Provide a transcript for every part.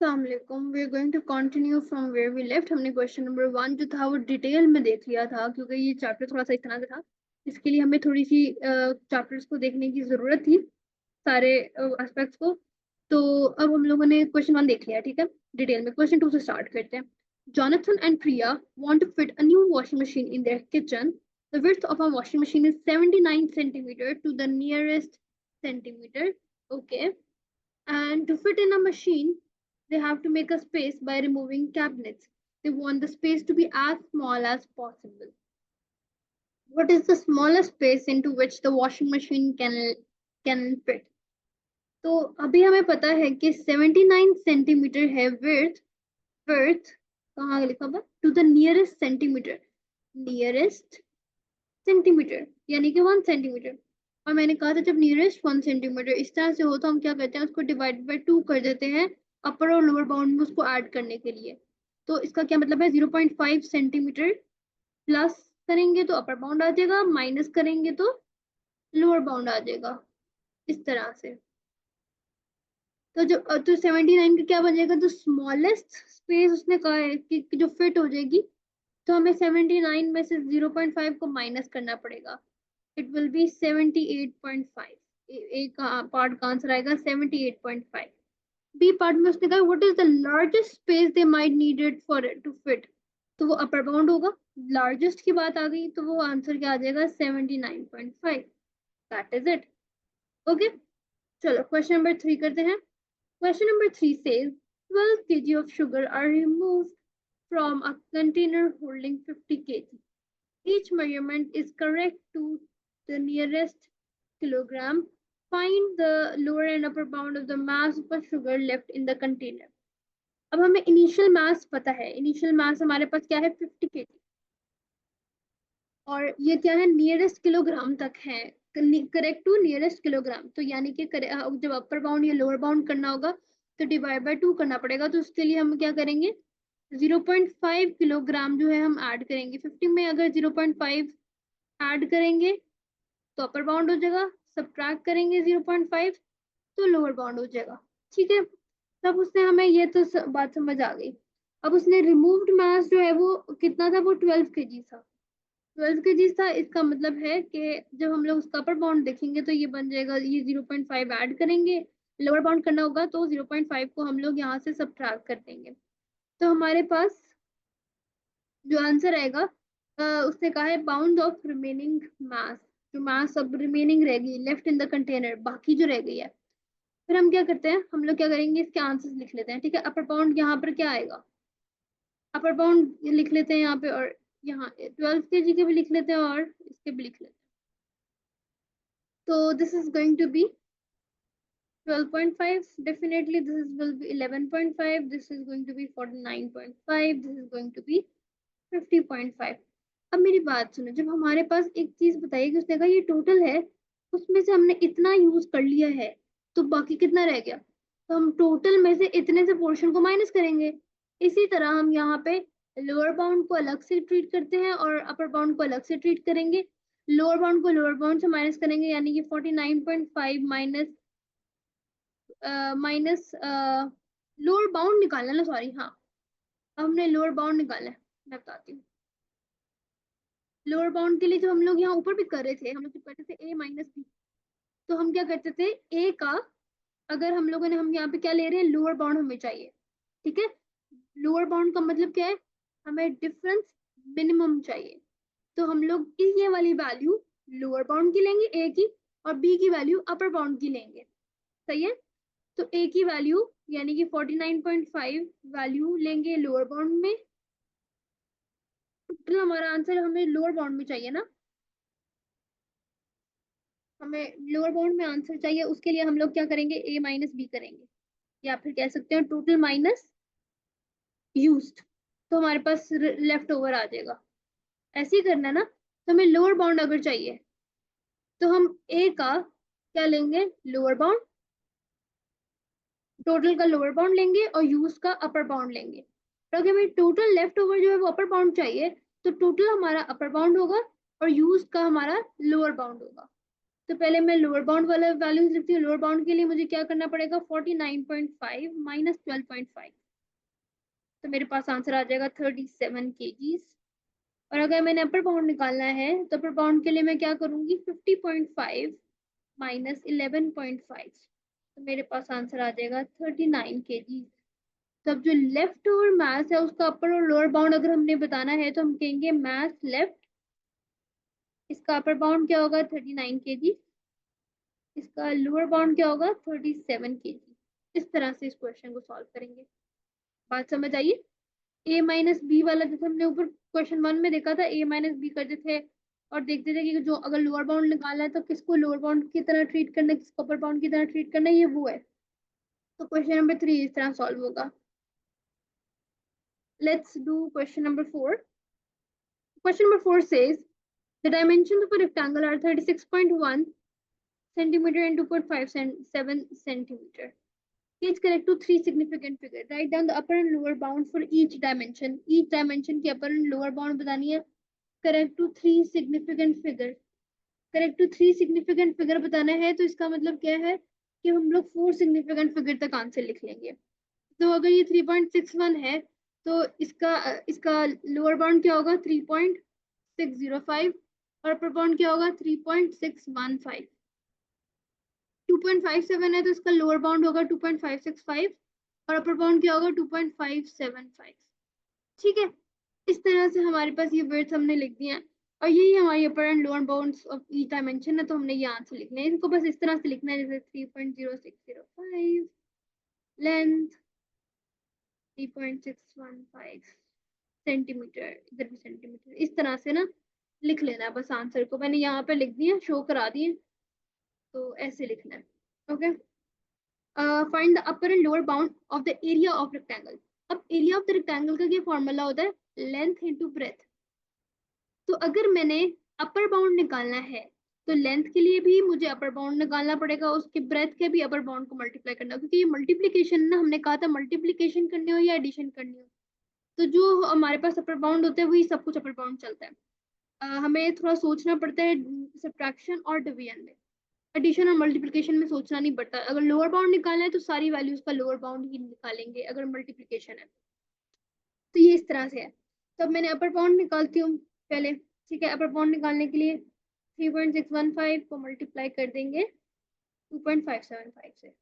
अस्सलामुअलैकुम। We are going to continue from where we left. हमने question number 1 जो था वो डिटेल में देख लिया था, क्योंकि ये चैप्टर थोड़ा सा इस तरह का था। इसके लिए हमें थोड़ी सी चैप्टर्स को देखने की जरूरत थी, सारे एस्पेक्ट्स को। तो अब हम लोगों ने क्वेश्चन 1 देख लिया, ठीक है। डिटेल में क्वेश्चन 2 से स्टार्ट करते हैं। Jonathan and Priya want to fit a new washing machine in their kitchen. The width of a washing machine is 79 centimeter to the nearest centimeter. Okay. And to fit in a machine, they have to make a space by removing cabinets. They want the space to be as small as possible. What is the smallest space into which the washing machine can fit? तो अभी हमें पता है कि 79 centimetre है विर्थ कहाँ लिखा हुआ, to the nearest centimetre, nearest centimetre यानी कि 1 सेंटीमीटर। और मैंने कहा था जब नियरेस्ट 1 सेंटीमीटर इस तरह से हो तो हम क्या करते हैं, उसको डिवाइड बाय 2 कर देते हैं अपर और लोअर बाउंड में उसको ऐड करने के लिए। तो इसका क्या मतलब है, 0.5 सेंटीमीटर प्लस करेंगे तो अपर बाउंड आ जाएगा, माइनस करेंगे तो लोअर बाउंड आ जाएगा, इस तरह से। तो जो 79 का क्या बन जाएगा, जो स्मॉलेस्ट स्पेस उसने कहा है कि जो फिट हो जाएगी, तो हमें 79 में से 0.5 को माइनस करना पड़ेगा। It will be 78.5। ए का पार्ट का आंसर आएगा 78.5। बी पार्ट में उसने कहा what is the largest space they might needed for it to fit, तो वो अपर बाउंड होगा। लार्जेस्ट की बात आ गई तो वो आंसर क्या आ जाएगा, 79.5। That is it. ओके, चलो क्वेश्चन नंबर 3 करते हैं। Question number 3 says 12 kg of sugar are removed from a container holding 50 kg. Each measurement is correct to the nearest kilogram. Find the lower and upper bound of the mass of the sugar left in the container. अब हमें initial mass पता है, initial mass हमारे पास क्या है, 50 kg। और ये क्या है, नियरेस्ट किलोग्राम तक है, करेक्ट टू नियरेस्ट किलोग्राम। तो यानी कि जब अपर बाउंड या लोअर बाउंड करना होगा तो डिवाइड बाय 2 करना पड़ेगा। तो उसके लिए हम क्या करेंगे, 0.5 किलोग्राम जो है हम ऐड करेंगे 50 में। अगर 0.5 ऐड करेंगे तो अपर बाउंड हो जाएगा, सब्ट्रैक्ट करेंगे 0.5 तो लोअर बाउंड हो जाएगा। ठीक है, तब उसने हमें ये तो बात समझ आ गई। अब उसने रिमूव्ड मास जो है वो कितना था, वो 12 केजी था। 12 केजी था, इसका मतलब है कि जब हम लोग उसका अपर बाउंड देखेंगे तो ये बन जाएगा, ये 0.5 ऐड करेंगे, लोअर बाउंड करना होगा तो 0.5 को हम लोग यहाँ से सब्ट्रैक्ट कर देंगे। तो हमारे पास जो आंसर आएगा, उसने कहा है बाउंड ऑफ रिमेनिंग मास, जो मास अब रिमेनिंग रहेगी लेफ्ट इन द कंटेनर, बाकी जो रह गई है। फिर हम क्या करते हैं, हम लोग क्या करेंगे, इसके आंसर्स लिख लेते हैं। ठीक है, अपर बाउंड यहाँ पर क्या आएगा, अपर बाउंड लिख लेते हैं यहाँ पे, और यहाँ 12 केजी के भी लिख लेते हैं और इसके भी लिख लेते हैं। तो this is going to be 12.5, definitely this will be 11.5, this is going to be 49.5, this is going to be 50.5। अब मेरी बात सुनो, जब हमारे पास एक चीज बताइए कि उसने कहा ये टोटल है, उसमें से हमने इतना यूज कर लिया है तो बाकी कितना रह गया, तो हम टोटल में से इतने से पोर्शन को माइनस करेंगे। इसी तरह हम यहाँ पे लोअर बाउंड को अलग से ट्रीट करते हैं और अपर बाउंड को अलग से ट्रीट करेंगे। लोअर बाउंड को लोअर बाउंड से माइनस करेंगे, यानी कि 49.5 माइनस माइनस लोअर बाउंड निकालना ना, सॉरी, हाँ, अब हमने लोअर बाउंड निकाला है, मैं बताती हूँ। लोअर बाउंड के लिए जो हम लोग यहाँ ऊपर भी कर रहे थे, हम लोग करते थे a माइनस बी, तो हम क्या करते थे, a का अगर हम लोगों ने, हम यहाँ पे क्या ले रहे हैं, लोअर बाउंड हमें चाहिए। ठीक है, लोअर बाउंड का मतलब क्या है, हमें डिफरेंस मिनिमम चाहिए। तो हम लोग ये वाली वैल्यू लोअर बाउंड की लेंगे a की, और b की वैल्यू अपर बाउंड की लेंगे। सही है, तो a की वैल्यू यानी कि 49.5 वैल्यू लेंगे लोअर बाउंड में। टोटल हमारा आंसर हमें लोअर बाउंड में चाहिए ना, हमें लोअर बाउंड में आंसर चाहिए, उसके लिए हम लोग क्या करेंगे, a माइनस बी करेंगे, या फिर कह सकते हैं टोटल माइनस यूज्ड, तो हमारे पास लेफ्ट ओवर आ जाएगा। ऐसे ही करना है ना, तो हमें लोअर बाउंड अगर चाहिए तो हम a का क्या लेंगे, लोअर बाउंड, टोटल का लोअर बाउंड लेंगे और यूज का अपर बाउंड लेंगे। तो अगर हमें टोटल लेफ्ट ओवर जो है वो अपर बाउंड चाहिए, तो टोटल हमारा अपर बाउंड होगा और यूज का हमारा लोअर बाउंड होगा। तो पहले मैं लोअर बाउंड वाला वैल्यूज लिखती हूँ। लोअर बाउंड के लिए मुझे क्या करना पड़ेगा, 49.5 माइनस 12.5, तो मेरे पास आंसर आ जाएगा 37 kgs। और अगर मैंने अपर बाउंड निकालना है तो अपर बाउंड के लिए मैं क्या करूंगी, 50.5 माइनस 11.5, तो मेरे पास आंसर आ जाएगा 39 kg। तब जो लेफ्ट ओवर मास है उसका अपर और लोअर बाउंड अगर हमने बताना है तो हम कहेंगे मास लेफ्ट, इसका अपर बाउंड क्या होगा 39 kg, इसका लोअर बाउंड क्या होगा 37 kg। इस तरह से इस क्वेश्चन को सॉल्व करेंगे। बात समझ आइए। ए माइनस बी वाला जैसे हमने ऊपर क्वेश्चन 1 में देखा था, ए माइनस बी करते थे और देखते थे कि जो अगर लोअर बाउंड निकालना है तो किसको लोअर बाउंड की तरह ट्रीट करना है, किसको अपर बाउंड की तरह ट्रीट करना है, ये वो है। तो क्वेश्चन नंबर 3 इस तरह सॉल्व होगा। Let's do question number 4। Question number 4 says the dimensions of a rectangle are 36.1 centimeter and 2.57 centimeter. Each correct to three significant figures. Write down the upper and lower bound for each dimension. Each dimension की upper and lower bound बतानी है। Correct to three significant figures. Correct to three significant figure बताना है तो इसका मतलब क्या है कि हम लोग 4 significant figure तक आंसर लिख लेंगे। तो अगर ये 3.61 है तो इसका लोअर बाउंड क्या होगा 3.605 और अपर बाउंड क्या होगा 3.615। 2.57 है तो इसका लोअर बाउंड होगा 2.565 और अपर बाउंड क्या होगा 2.575। ठीक है, इस तरह से हमारे पास ये वर्ड्स हमने लिख दिए हैं और यही हमारी upper and lower bounds of each dimension है। तो हमने ये आंसर लिखना है, इनको बस इस तरह से लिखना है जैसे 3.0605 लेंथ, 3.615 सेंटीमीटर, इधर भी सेंटीमीटर, इस तरह से ना लिख लेना है बस। आंसर को मैंने यहाँ पे लिख दिया, शो करा दिए, तो ऐसे लिखना है। Okay, find the upper and lower bound of the area of rectangle. अब एरिया ऑफ द रेक्टेंगल का क्या फॉर्मूला होता है, लेंथ इंटू ब्रेथ। तो अगर मैंने अपर बाउंड निकालना है तो लेंथ के लिए भी मुझे अपर बाउंड निकालना पड़ेगा, उसके ब्रेथ के भी अपर बाउंड को मल्टीप्लाई करना, क्योंकि ये मल्टीप्लीकेशन ना, हमने कहा था मल्टीप्लीकेशन करनी हो या एडिशन करनी हो तो जो हमारे पास अपर बाउंड होता है वही सब कुछ अपर बाउंड चलता है। हमें थोड़ा सोचना पड़ता है सब्ट्रैक्शन और डिवीजन में, एडिशन और मल्टीप्लिकेशन में सोचना नहीं पड़ता। अगर लोअर बाउंड निकालना है तो सारी वैल्यूज का लोअर बाउंड ही निकालेंगे, अगर मल्टीप्लिकेशन है तो ये इस तरह से है। तो अब मैंने अपर बाउंड निकालती हूँ पहले। ठीक है, अपर बाउंड निकालने के लिए 3.615 को मल्टीप्लाई कर देंगे 2.575 से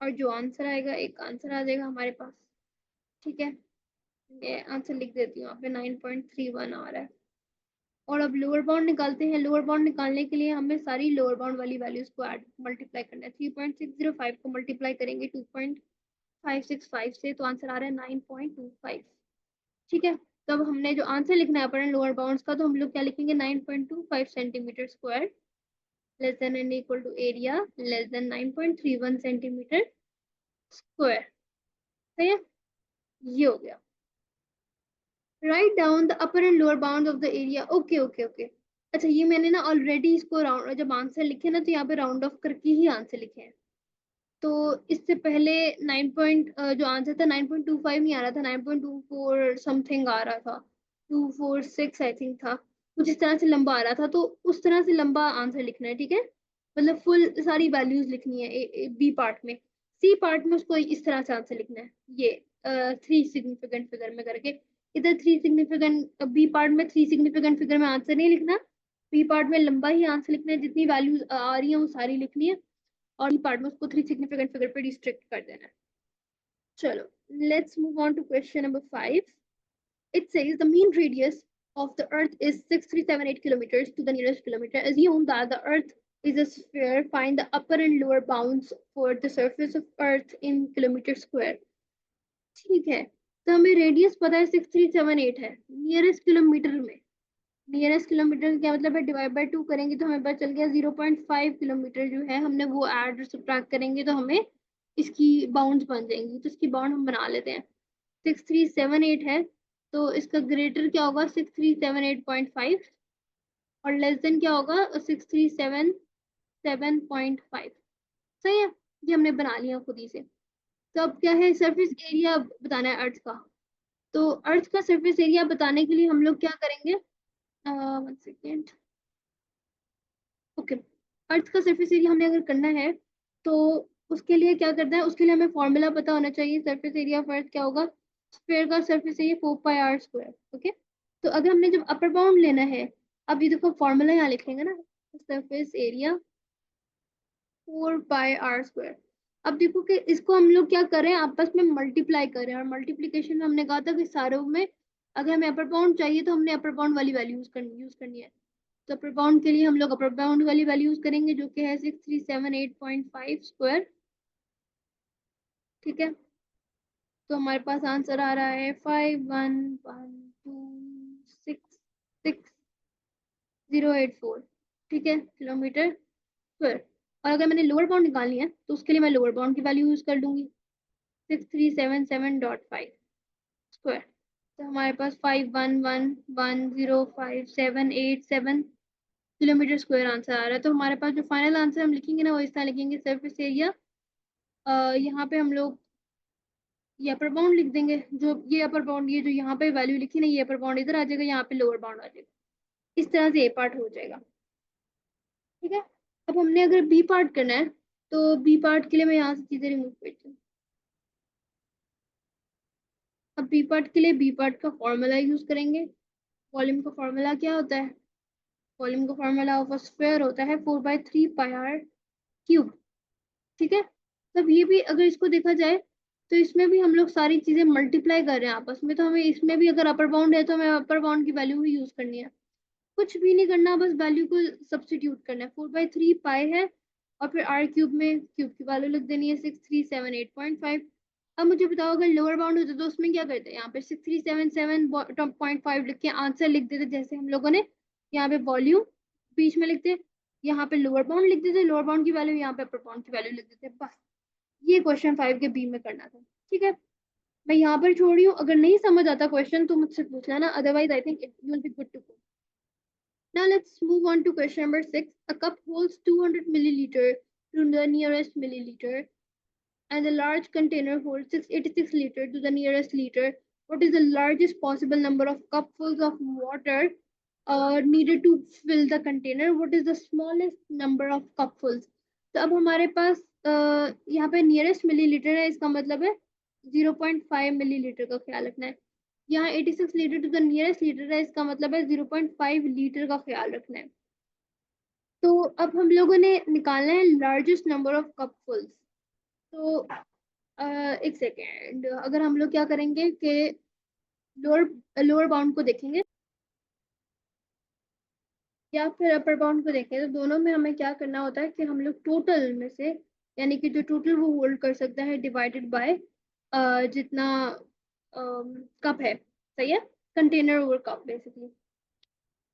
और जो आंसर आएगा, एक आंसर आ जाएगा हमारे पास। ठीक है, ये आंसर लिख देती हूँ, यहाँ पे 9.31 आ रहा है। और अब लोअर बाउंड निकालते हैं। लोअर बाउंड निकालने के लिए हमें सारी लोअर बाउंड वाली वैल्यूज को ऐड मल्टीप्लाई करना है। 3.605 को मल्टीप्लाई करेंगे 2.565 से तो आंसर आ रहा है 9.25। ठीक है, तो अब हमने जो आंसर लिखना है अपर एंड लोअर बाउंड्स का, तो हम लोग क्या लिखेंगे 9.25 centimetre square less than and equal to area less than 9.31 centimetre square. सही है, ये हो गया। Write down the upper and lower bound of the area. Okay okay okay, अच्छा ये मैंने ना ऑलरेडी इसको राउंड, जब आंसर लिखे ना तो यहाँ पे राउंड ऑफ करके ही आंसर लिखे हैं। तो इससे पहले 9 पॉइंट जो आंसर था 9.25 नहीं आ रहा था, 9.24 समथिंग आ रहा था, 246 आई थिंक था, कुछ इस तरह से लंबा आ रहा था। तो उस तरह से लंबा आंसर लिखना है। ठीक है, मतलब फुल सारी वैल्यूज लिखनी है बी पार्ट में। सी पार्ट में उसको इस तरह से आंसर लिखना है, ये 3 सिग्निफिकेंट फिगर में करके। इधर 3 सिग्निफिकेंट, बी पार्ट में 3 सिग्निफिकेंट फिगर में आंसर नहीं लिखना, बी पार्ट में लंबा ही आंसर लिखना है, जितनी वैल्यूज आ रही है वो सारी लिखनी है और ई पार्ट में उसको 3 सिग्निफिकेंट फिगर पे रिस्ट्रिक्ट कर देना है। चलो, let's move on to question number 5। It says the mean radius of the earth is 6378 kilometers to the nearest kilometer. Assume that the earth is a sphere. Find the upper and lower bounds for the surface of earth in kilometer square. ठीक है, तो हमें radius पता है 6378 है, nearest kilometre में, nearest kilometre क्या मतलब है, डिवाइड बाय 2 करेंगे तो हमें पता चल गया 0.5 किलोमीटर जो है, हमने वो ऐड और सब्ट्रैक्ट करेंगे तो हमें इसकी बाउंड्स बन जाएंगी। तो इसकी बाउंड हम बना लेते हैं। 6378 है तो इसका ग्रेटर क्या होगा 6378.5 और लेस देन क्या होगा 6377.5। सही है, ये हमने बना लिया खुद ही से। तो अब क्या है, सरफेस एरिया बताना है अर्थ का। तो अर्थ का सरफेस एरिया बताने के लिए हम लोग क्या करेंगे, वन सेकेंड। अर्थ का सरफेस एरिया हमने अगर करना है तो उसके लिए क्या करना है, उसके लिए हमें फॉर्मूला पता होना चाहिए। सरफेस एरिया ऑफ अर्थ क्या होगा, स्फीयर का सरफेस एरिया 4πr²। ओके, तो अगर हमने जब अपर बाउंड लेना है, अब ये देखो फॉर्मूला यहाँ लिखेंगे ना, सरफेस एरिया 4πr²। अब देखो कि इसको हम लोग क्या करें, आपस में मल्टीप्लाई करें, और मल्टीप्लीकेशन में हमने कहा था कि सारों में अगर हमें अपर बाउंड चाहिए तो हमने अपर बाउंड वाली वैल्यू यूज करनी है। तो अपर बाउंड के लिए हम लोग अपर बाउंड वाली वैल्यू यूज करेंगे, जो कि है 6378.5²। ठीक है, तो हमारे पास आंसर आ रहा है 5112666084। ठीक है, किलोमीटर स्क्वायर। और अगर मैंने लोअर बाउंड निकालनी है तो उसके लिए मैं लोअर बाउंड की वैल्यू यूज कर लूंगी, 6377.5²। तो हमारे पास 51110578 किलोमीटर स्क्वायर आंसर आ रहा है। तो हमारे पास जो फाइनल आंसर हम लिखेंगे ना, वो इस तरह लिखेंगे, सरफेस एरिया, यहाँ पे हम लोग ये अपर बाउंड लिख देंगे, जो ये अपर बाउंड, ये जो यहाँ पे वैल्यू लिखी ना, ये अपर बाउंड इधर आ जाएगा, यहाँ पे लोअर बाउंड आ जाएगा। इस तरह से ए पार्ट हो जाएगा। ठीक है, अब हमने अगर बी पार्ट करना है तो बी पार्ट के लिए मैं यहाँ से चीजें रिमूव करती हूँ। अब बी पार्ट के लिए बी पार्ट का फॉर्मूला यूज करेंगे। वॉल्यूम का फॉर्मूला क्या होता है, वॉल्यूम का फॉर्मूला ऑफ अ स्फीयर होता है 4/3πr³। ठीक है, तब ये भी अगर इसको देखा जाए तो इसमें भी हम लोग सारी चीजें मल्टीप्लाई कर रहे हैं आपस में, तो हमें इसमें भी अगर अपर बाउंड है तो हमें अपर बाउंड की वैल्यू ही यूज करनी है। कुछ भी नहीं करना, बस वैल्यू को सब्सटीट्यूट करना है। 4/3π है, और फिर r³ में क्यूब की वैल्यू लिख देनी है 6378.5। अब मुझे बताओ, अगर लोअर बाउंड होता तो उसमें क्या करते हैं, यहाँ पे 6377.5 लिख के आंसर लिख देते, जैसे हम लोगों ने यहाँ पे वॉल्यूम बीच में लिखते, यहाँ पे लोअर बाउंड लिख देते, लोअर बाउंड की वैल्यू यहाँ पे अपर बाउंड की वैल्यू लिख देते, बस। ये क्वेश्चन 5 के बी में करना था। ठीक है, मैं यहाँ पर छोड़ रही हूँ, अगर नहीं समझ आता क्वेश्चन तो मुझसे पूछ लेना, otherwise I think you will be good to go. Now let's move on to question number 6. A cup holds 200 milliliter to the nearest milliliter, and the large container holds 686 liter to the nearest liter. What is the largest possible number of cupfuls of water needed to fill the container? What is the smallest number of cupfuls? तो अब हमारे पास यहाँ पे nearest millilitre है, इसका मतलब है 0.5 millilitre का ख्याल रखना है। यहाँ 86 litre to the nearest litre है, इसका मतलब है 0.5 लीटर का ख्याल रखना है। तो अब हम लोगों ने निकालना है लार्जेस्ट नंबर ऑफ कपफुल्स। तो एक सेकेंड, अगर हम लोग क्या करेंगे कि लोअर लोअर बाउंड को देखेंगे या फिर अपर बाउंड को देखें, तो दोनों में हमें क्या करना होता है कि हम लोग टोटल में से, यानी कि जो टोटल वो होल्ड कर सकता है, डिवाइडेड बाय जितना कप है, सही है, कंटेनर ओवर कप बेसिकली।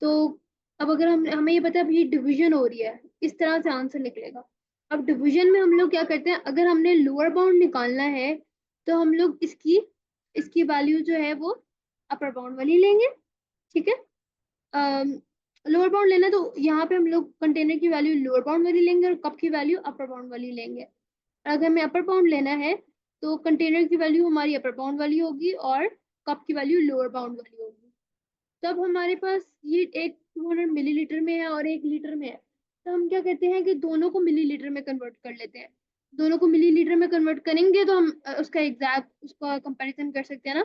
तो अब अगर हम हमें ये पता है अब ये डिवीजन हो रही है, इस तरह से आंसर निकलेगा। अब डिवीजन में हम लोग क्या करते हैं, अगर हमने लोअर बाउंड निकालना है तो हम लोग इसकी इसकी वैल्यू जो है वो अपर बाउंड वाली लेंगे। ठीक है, लोअर बाउंड लेना है तो यहाँ पे हम लोग कंटेनर की वैल्यू लोअर बाउंड वाली लेंगे और कप की वैल्यू अपर बाउंड वाली लेंगे। और अगर हमें अपर बाउंड लेना है तो कंटेनर की वैल्यू हमारी अपर बाउंड वाली होगी और कप की वैल्यू लोअर बाउंड वाली होगी। तब हमारे पास ये एक 200 मिलीलीटर में है और 1 लीटर में है, तो हम क्या कहते हैं कि दोनों को मिलीलीटर में कन्वर्ट कर लेते हैं। दोनों को मिलीलीटर में कन्वर्ट करेंगे तो हम उसका एग्जैक्ट उसका कंपैरिजन कर सकते हैं ना।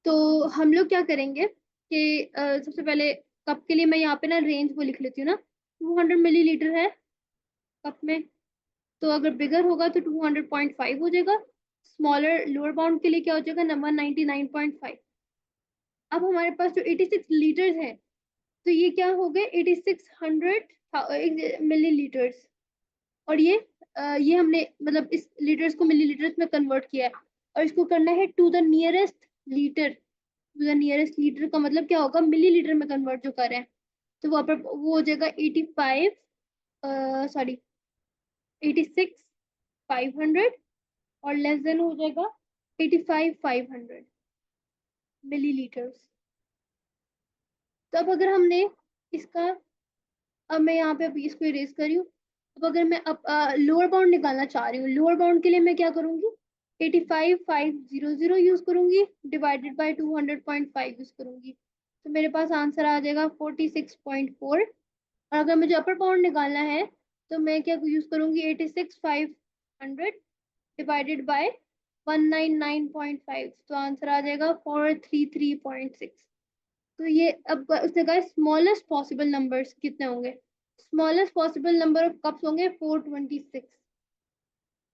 तो हम लोग क्या करेंगे कि सबसे पहले कप के लिए मैं यहाँ पे ना रेंज को लिख लेती हूँ ना, 200 मिलीलीटर है कप में, तो अगर बिगर होगा तो 200.5 हो जाएगा। स्मॉलर लोअर बाउंड के लिए क्या हो जाएगा, 199.5। अब हमारे पास जो 86 लीटर्स है, तो ये क्या हो गए 8600 मिलीलीटर्स, और ये हमने मतलब इस लीटर्स को मिलीलीटर्स में कन्वर्ट किया है, और इसको करना है to the nearest litre. To the nearest litre का मतलब क्या होगा, मिलीलीटर में कन्वर्ट जो कर रहे हैं, तो वो हो जाएगा 86,500, और लेस देन हो जाएगा 85,500 मिलीलीटर्स। तो अब अगर हमने इसका, अब मैं यहाँ पे अभी इसको इरेज कर रही हूँ। अब अगर मैं अब लोअर बाउंड निकालना चाह रही हूँ, लोअर बाउंड के लिए मैं क्या करूंगी, 85,500 यूज करूंगी डिवाइडेड बाय 200.5 यूज करूंगी, तो मेरे पास आंसर आ जाएगा 46.4 और अगर मुझे अपर बाउंड निकालना है तो मैं क्या यूज करूंगी, 86,500 डिवाइडेड बाय 199.5, तो आंसर आ जाएगा 433.6। तो ये अब उसने कहा स्मॉलेस्ट पॉसिबल नंबर्स कितने होंगे, smallest possible number of cups होंगे 426।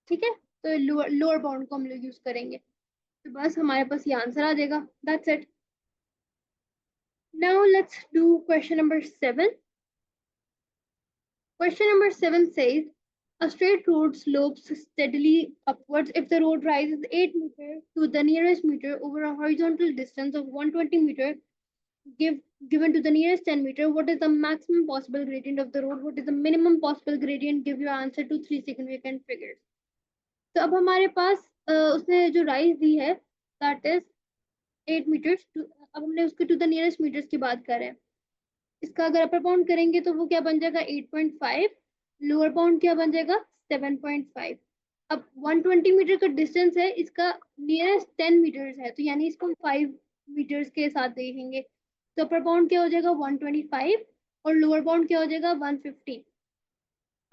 ठीक है, तो लोअर बाउंड को हम लोग यूज करेंगे, तो बस हमारे पास ये आंसर आ जाएगा, that's it. Now let's do question number 7। Question number 7 says, a straight road slopes steadily upwards if the road rises 8 meters to the nearest meter over a horizontal distance of 120 meters given to the nearest 10 meter. What is the maximum possible gradient of the road? What is the minimum possible gradient? Give your answer to 3 significant figures. तो अब हमारे पास उसने जो rise दी है that is 8 metres, अब हमने उसके to the nearest metres की बात कर रहे हैं। इसका अगर अपर बाउंड करेंगे तो वो क्या बन जाएगा 8.5, लोअर बाउंड क्या बन जाएगा 7.5। अब 120 मीटर का डिस्टेंस है, इसका नियरेस्ट 10 मीटर्स है, तो यानी इसको हम 5 मीटर्स के साथ देखेंगे, तो अपर बाउंड क्या हो जाएगा 125 और लोअर बाउंड क्या हो जाएगा 150।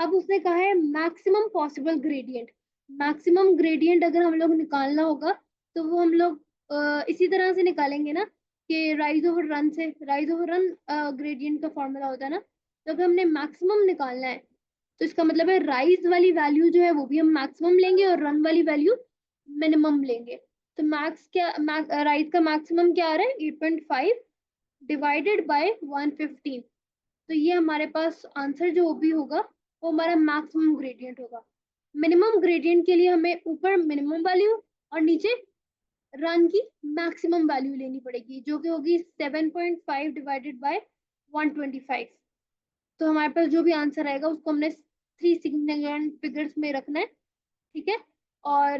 अब उसने कहा है maximum possible gradient. Maximum gradient अगर हम लोग निकालना होगा तो वो हम लोग इसी तरह से निकालेंगे ना कि राइज ओवर रन से, राइज ओवर रन ग्रेडियंट का फॉर्मूला होता है ना। तो अगर हमने मैक्सिमम निकालना है तो इसका मतलब है राइज वाली वैल्यू जो है वो भी हम मैक्सिमम लेंगे और रन वाली वैल्यू मिनिमम लेंगे। तो मैक्स क्या, राइज का मैक्सिमम क्या आ रहा है 8.5 डिवाइडेड बाय 115, तो ये हमारे पास आंसर जो भी होगा वो हमारा मैक्सिमम ग्रेडियंट होगा। मिनिमम ग्रेडियंट के लिए हमें ऊपर मिनिमम वैल्यू और नीचे रन की मैक्सिमम वैल्यू लेनी पड़ेगी, जो कि होगी 7.5 डिवाइडेड बाय 125। तो हमारे पास जो भी आंसर आएगा उसको हमने 3 सिग्निफिकेंट फिगर्स में रखना है। ठीक है, और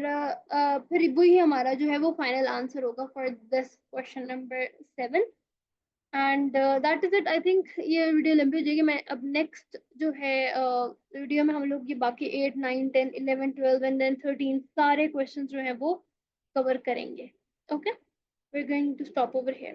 फिर वही हमारा जो है वो फाइनल आंसर होगा for this question number 7। And that is it. I think ये वीडियो लंबी हो जाएगी, मैं अब नेक्स्ट जो है वीडियो में हम लोग ये बाकी 8 9 10 11 12 एंड देन 13 सारे क्वेश्चन जो है वो कवर करेंगे। Okay, we are going to stop over here.